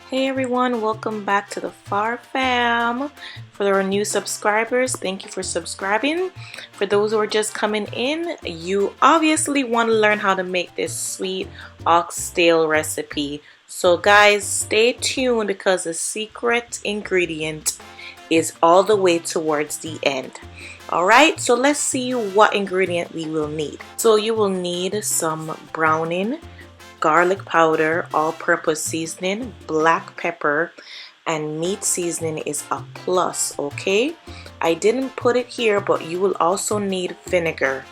Hey everyone, welcome back to the Far Fam. For our new subscribers, thank you for subscribing. For those who are just coming in, you obviously want to learn how to make this sweet oxtail recipe. So guys, stay tuned because the secret ingredient is all the way towards the end. Alright, so let's see what ingredient we will need. So you will need some browning, garlic powder, all-purpose seasoning, black pepper, and meat seasoning is a plus, okay? I didn't put it here, but you will also need vinegar,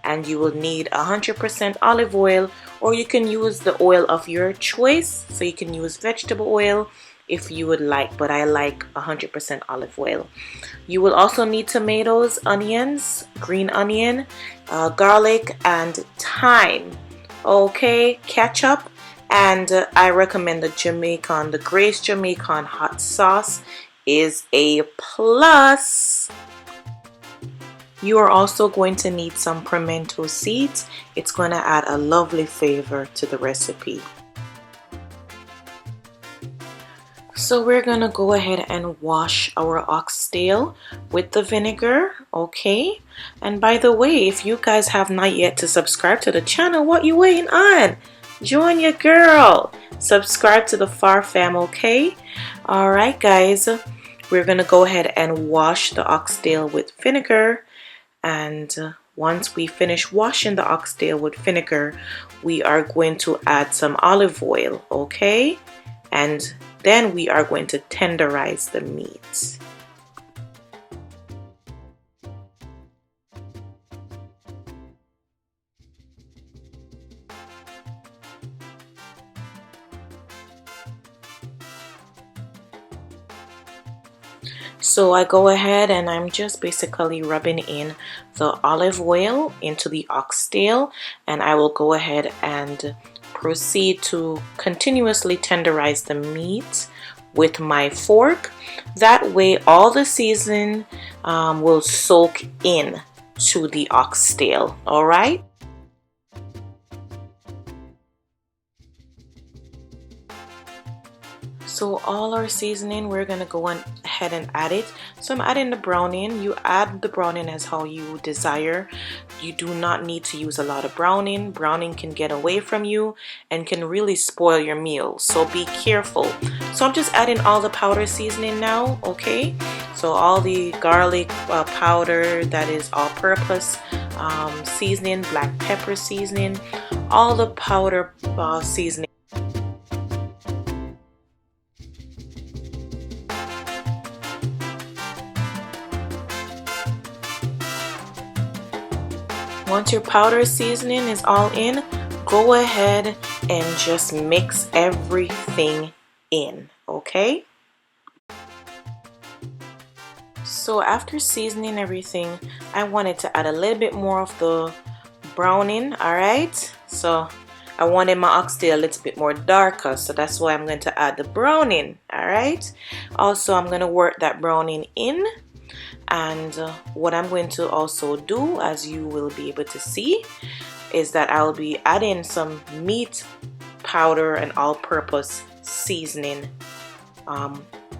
and you will need 100% olive oil, or you can use the oil of your choice. So you can use vegetable oil if you would like, but I like 100% olive oil. You will also need tomatoes, onions, green onion, garlic, and thyme. Okay, ketchup, and I recommend the Grace Jamaican hot sauce is a plus. You are also going to need some pimento seeds. It's going to add a lovely flavor to the recipe. So we're gonna go ahead and wash our oxtail with the vinegar, okay? And by the way, if you guys have not yet to subscribe to the channel, what you waiting on? Join your girl. Subscribe to the Far Fam, okay? Alright guys, we're gonna go ahead and wash the oxtail with vinegar, and once we finish washing the oxtail with vinegar, we are going to add some olive oil, okay? And then we are going to tenderize the meat. So I go ahead and I'm just basically rubbing in the olive oil into the oxtail, and I will go ahead and proceed to continuously tenderize the meat with my fork. That way all the seasoning will soak in to the oxtail. All right. So all our seasoning, we're gonna go ahead and add it. So I'm adding the browning. You add the browning as how you desire. You do not need to use a lot of browning. Browning can get away from you and can really spoil your meal, so be careful. So I'm just adding all the powder seasoning now, okay? So all the garlic powder, that is all-purpose seasoning, black pepper seasoning, all the powder seasoning. Once your powder seasoning is all in, go ahead and just mix everything in, okay? So after seasoning everything, I wanted to add a little bit more of the browning, alright? So I wanted my oxtail a little bit more darker, so that's why I'm going to add the browning, alright? Also, I'm going to work that browning in. And what I'm going to also do, as you will be able to see, is that I'll be adding some meat powder and all-purpose seasoning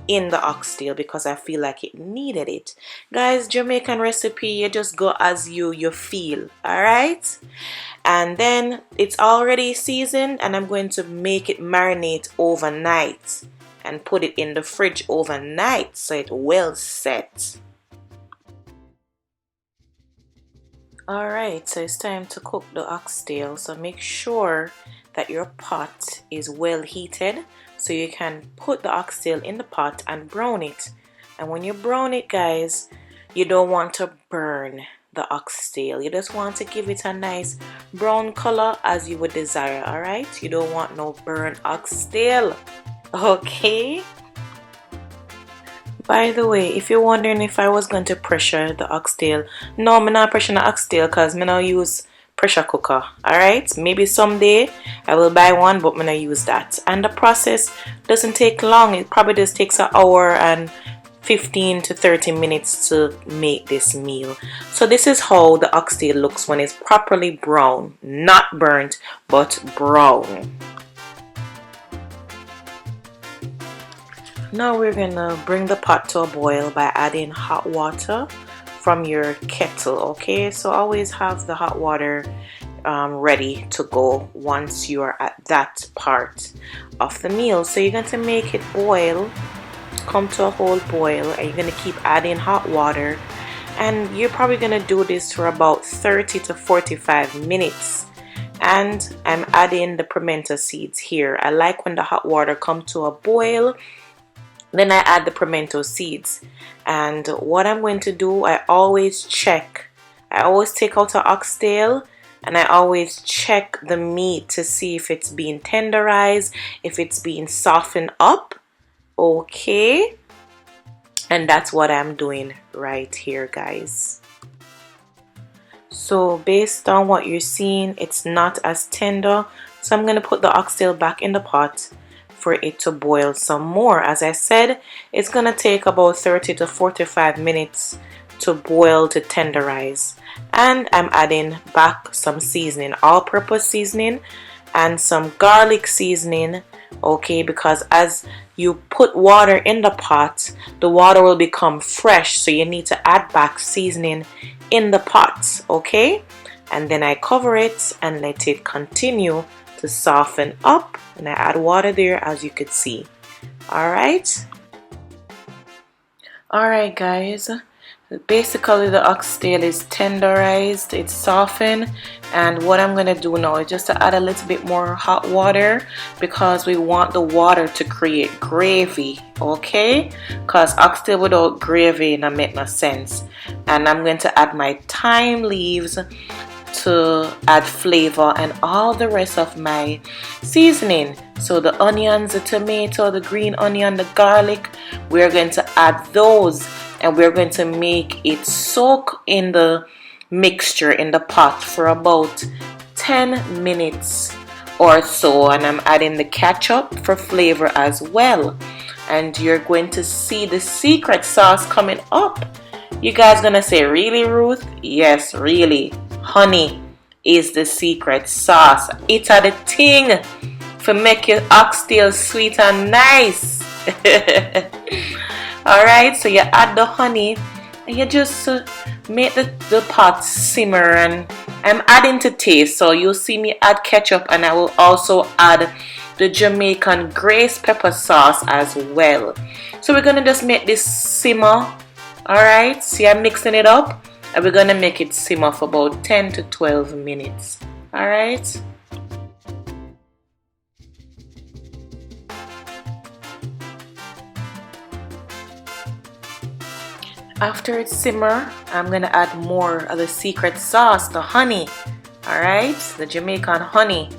in the oxtail because I feel like it needed it. Guys, Jamaican recipe, you just go as you feel, alright? And then it's already seasoned, and I'm going to make it marinate overnight and put it in the fridge overnight so it's well set. Alright, so it's time to cook the oxtail. So make sure that your pot is well heated so you can put the oxtail in the pot and brown it. And when you brown it, guys, you don't want to burn the oxtail. You just want to give it a nice brown color as you would desire, alright? You don't want no burnt oxtail, okay? By the way, if you're wondering if I was going to pressure the oxtail, no, I'm not pressure the oxtail because I don't use pressure cooker. Alright, maybe someday I will buy one, but I'm not use that. And the process doesn't take long. It probably just takes an hour and 15 to 30 minutes to make this meal. So this is how the oxtail looks when it's properly brown, not burnt, but brown. Now we're gonna bring the pot to a boil by adding hot water from your kettle. Okay, so always have the hot water ready to go once you are at that part of the meal. So you're going to make it boil, come to a whole boil, and you're going to keep adding hot water, and you're probably going to do this for about 30 to 45 minutes. And I'm adding the pimento seeds here. I like when the hot water come to a boil, then I add the pimento seeds. And what I'm going to do, I always check. I always take out an oxtail and I always check the meat to see if it's being tenderized, if it's being softened up. Okay. And that's what I'm doing right here, guys. So based on what you're seeing, it's not as tender. So I'm going to put the oxtail back in the pot for it to boil some more. As I said, it's going to take about 30 to 45 minutes to boil, to tenderize. And I'm adding back some seasoning, all-purpose seasoning and some garlic seasoning. Okay, because as you put water in the pot, the water will become fresh, so you need to add back seasoning in the pot. Okay, and then I cover it and let it continue to soften up, and I add water there, as you could see. Alright guys, basically the oxtail is tenderized, it's softened, and what I'm gonna do now is just to add a little bit more hot water, because we want the water to create gravy. Okay, because oxtail without gravy doesn't make no sense. And I'm going to add my thyme leaves to add flavor, and all the rest of my seasoning. So the onions, the tomato, the green onion, the garlic, we're going to add those, and we're going to make it soak in the mixture in the pot for about 10 minutes or so. And I'm adding the ketchup for flavor as well. And you're going to see the secret sauce coming up. You guys gonna say, really, Ruth? Yes, really. Honey is the secret sauce. It's a the thing for make your oxtail sweet and nice. Alright, so you add the honey and you just make the pot simmer, and I'm adding to taste. So you'll see me add ketchup, and I will also add the Jamaican grace pepper sauce as well. So we're gonna just make this simmer. Alright, see, I'm mixing it up, and we're gonna make it simmer for about 10 to 12 minutes. Alright. After it simmer, I'm gonna add more of the secret sauce, the honey. Alright, the Jamaican honey.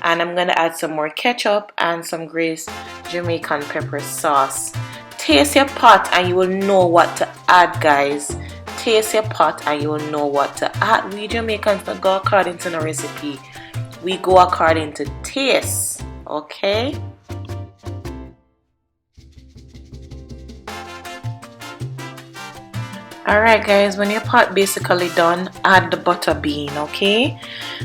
And I'm gonna add some more ketchup and some grace Jamaican pepper sauce. Taste your pot and you will know what to add, guys. Taste your pot and you will know what to add. We Jamaicans don't go according to the recipe. We go according to taste. Okay? Alright guys, when your pot basically done, add the butter bean, okay?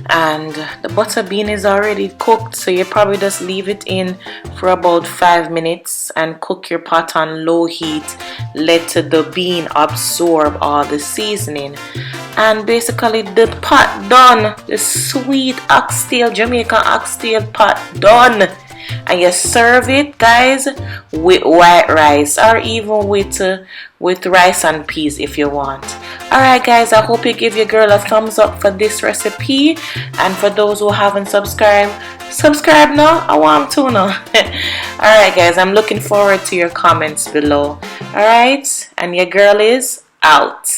And the butter bean is already cooked, so you probably just leave it in for about 5 minutes and cook your pot on low heat. Let the bean absorb all the seasoning. And basically the pot done, the sweet oxtail, Jamaican oxtail pot done. And you serve it, guys, with white rice, or even with rice and peas if you want. Alright guys, I hope you give your girl a thumbs up for this recipe, and for those who haven't subscribed, subscribe now. I want to now. Alright guys, I'm looking forward to your comments below. Alright, and your girl is out.